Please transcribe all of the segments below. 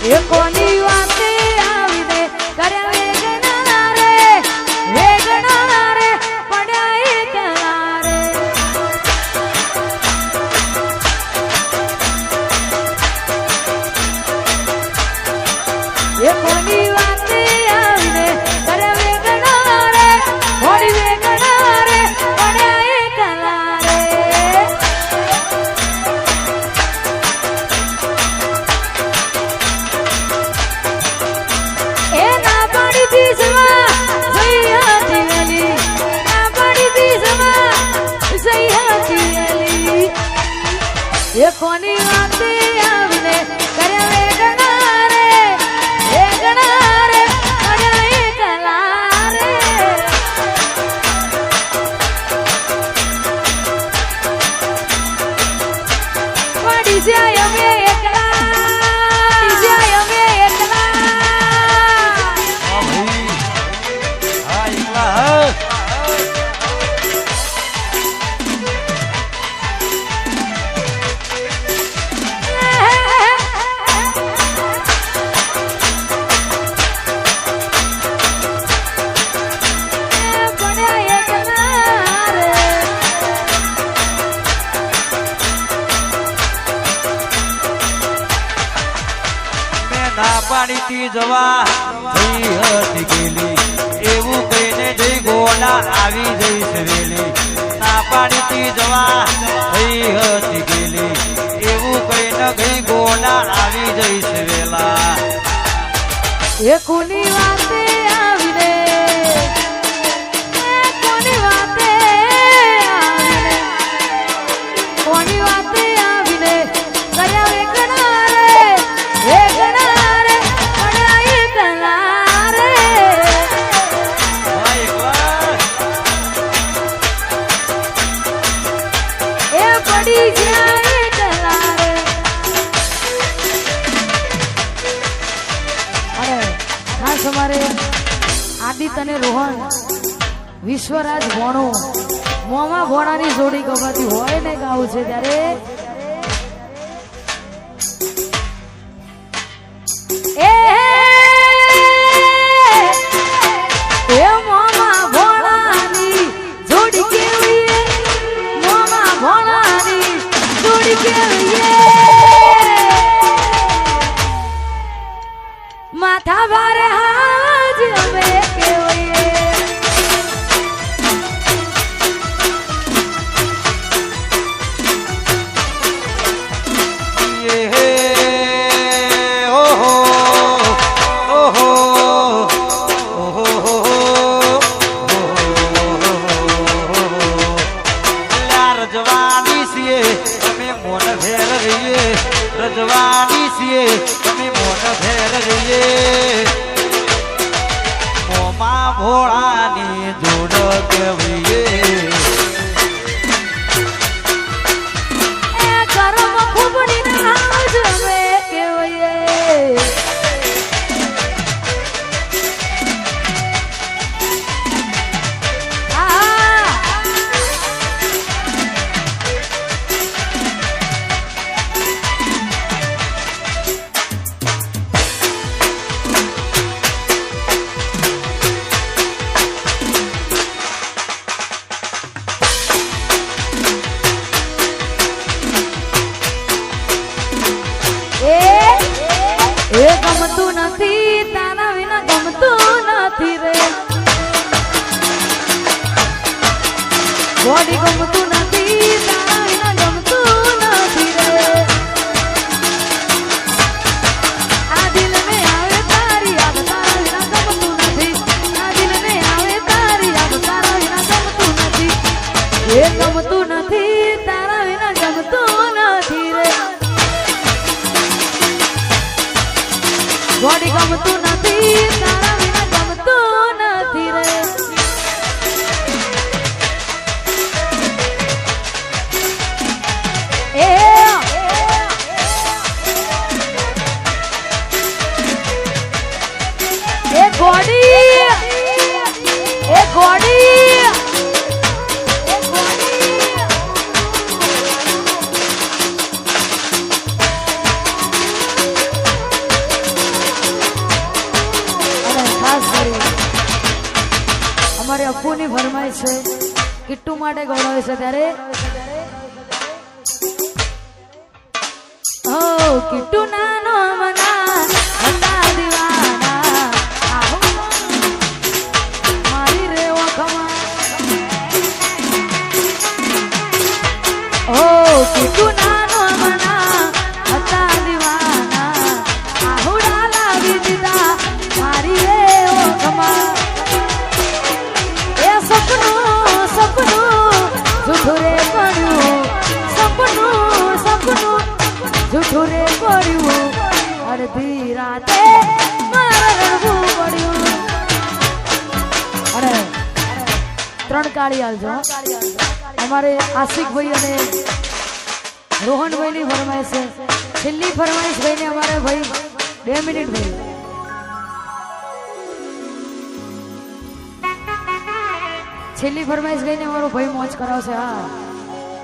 એ કોની વાતે આવીને કર્યા વેગણા રે પડ્યા એકલા રે એ કોની વાતે આવીને કર્યા વેગણા રે મોડી વેગણા રે પડ્યા એકલા રે એ ના પાડી દી જવા જઈ હતી વેલી ના પાડી દી જવા જઈ હતી વેલી એ કોની વાતે આવીને કર્યા વેગણા રે પડ્યા એકલા રે પડી જાય અમે એકલા પાણીથી જવા જઈ હતી ગેલી એવું કહીને જઈ ગોળા આવી જઈ સવેલી ના પાણીથી જવા જઈ હતી ગેલી એવું કહીને ગઈ ગોળા આવી જઈ સવેલા એ કોની વાતે આવીને કોની વાતે આવીને કયા વેગણા રે અમારે આદિત્ય અને રોહન વિશ્વરાજ ભોણો મોમાં ભોણાની જોડી ગવાતી હોય ને ગાવું છે ત્યારે એ મોમાં ભોણાની જોડી કેવી મોમાં ભોણાની જોડી કેવી માથા ભારે હાજ અમે કેવઈએ રજવાની છીએ અમે મોન ભેર રહીએ રજવાની છીએ અમે મોન ભેર રહીએ મોમાં ભોળાની જોડ કેવીએ કરમ ખુબડી નાજ અમે કેવઈએ એ ગમતું નથી તારા વિના ગમતું નથી રે બોડી ગમતું નથી તારા વિના ગમતું નથી રે આ દિલને આવે તારી યાદ તારા વિના ગમતું નથી આ દિલને આવે તારી યાદ તારા વિના ગમતું નથી એ ગમતું નથી તારા વિના ગમતું નથી રે બોડી ગમતું નથી તારા વિના ગમતું નથી રે એ ગોડી અપ્પુની ફરમાઈશ છે કિટ્ટુ માટે ગૌરવ છે ત્યારે હો કિટ્ટુ નાનો મના હતા દીવાના આહો મારી રે ઓખમાં હો કિટ્ટુ નાનો મના હતા દીવાના આહુડા લાવી દીધા મારી રે ઓખમાં સપનું જૂઠું રે પડ્યું સપનું જૂઠું રે પડ્યું અડધી રાતે મારે રડવું પડ્યું અને 3 કાળી આલજો અમારે આશિકભાઈ અને રોહનભાઈની ફરમાઈશ છે છેલ્લી ફરમાઈશ ભાઈને અમારે ભાઈ 2 મિનિટ ભાઈ છેલ્લી ફરમાઈશ ગઈને અમારો ભાઈ મોજ કરાવશે હા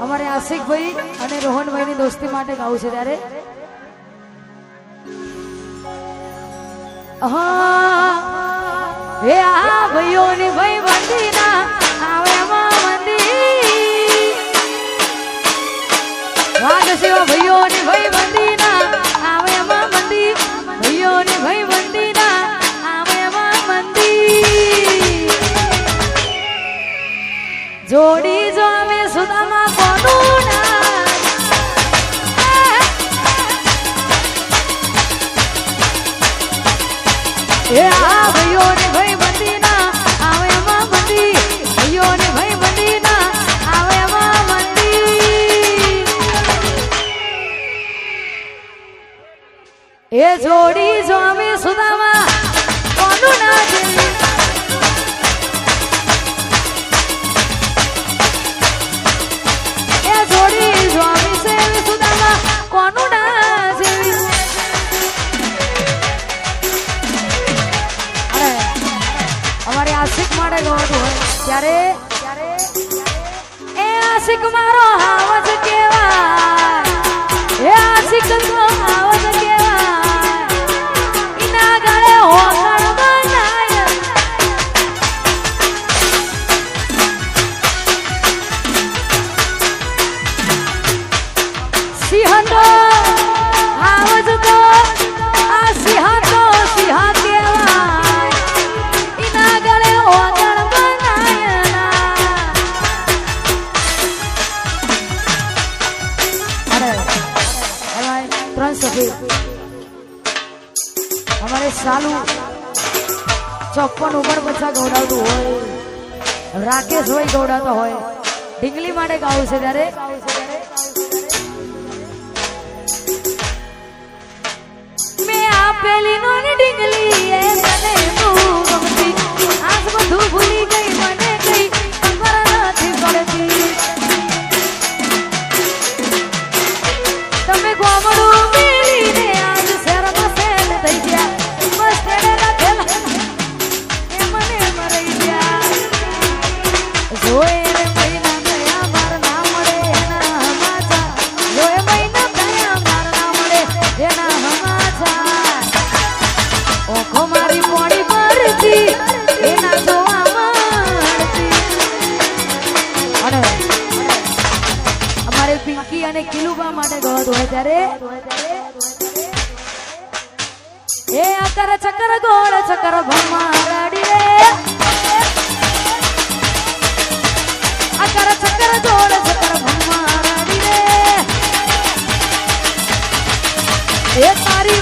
અમારે આશિકભાઈ અને રોહનભાઈની દોસ્તી માટે ગાવું છે ત્યારે હે આ ભાઈઓની ભાઈ બંદીના આવે મંદી વાગ સેવા ભાઈઓની ભાઈ બંદીના આવે મંદી ભાઈઓની ભાઈ બંદીના આવે મંદી જોડી જો અમે સુદામાં કોનું ના એ આ ભાઈઓને ભાઈ બંદીના આવે એમાં મંદી ભાઈઓને ભાઈ બંદીના આવે એમાં મંદી એ જોડી જો અમે સુદામાં કોનું ના જેવી સ્વામી સેવી સુદામા કોનું ના જેવી અરે અમારે આશિક માટે ગવાતું હોય ત્યારે એ આશિક મારો હાવજ કેવાય એ આશિક તો હાવજ કેવાય ઇના ગળે હોકળ બનાય સિંહનો આવજ તો આ સિંહનો સિંહ કેવાય ઇના ગળે ઓગણ બનાયના અરે ભાઈ 300 અમારે સાલુ 54 ઉપર પછા ગૌડાવતું હોય રાકેશ ભાઈ ગૌડાવતો હોય ઢીંગલી માટે ગાવું છે ત્યારે પેલી નોની ડીંગલી એ મને તું ગમતી આજ બધું ભૂલી ગઈ મને કઈ ખબર નથી પડતી તમે ગોમડું મેલીને આજ શહેરમાં સેટ થઈ ગયા બસ તેડે લખેલા એ મને મરી ગયા જોએ રે મહિના થયા માર ના મળે એના હમાચા જોએ મહિના થયા માર ના મળે એના હમાચા ઓખો મારી પોડી પરથી એના જોવા મળતી અને અમારે પિંકી અને કિલુબા માટે ગવત હોય ત્યારે એ આકર ચક્કર ગોળ ચક્કર ભમારડી રે આકર ચક્કર ગોળ ચક્કર ભમારડી રે એ તારી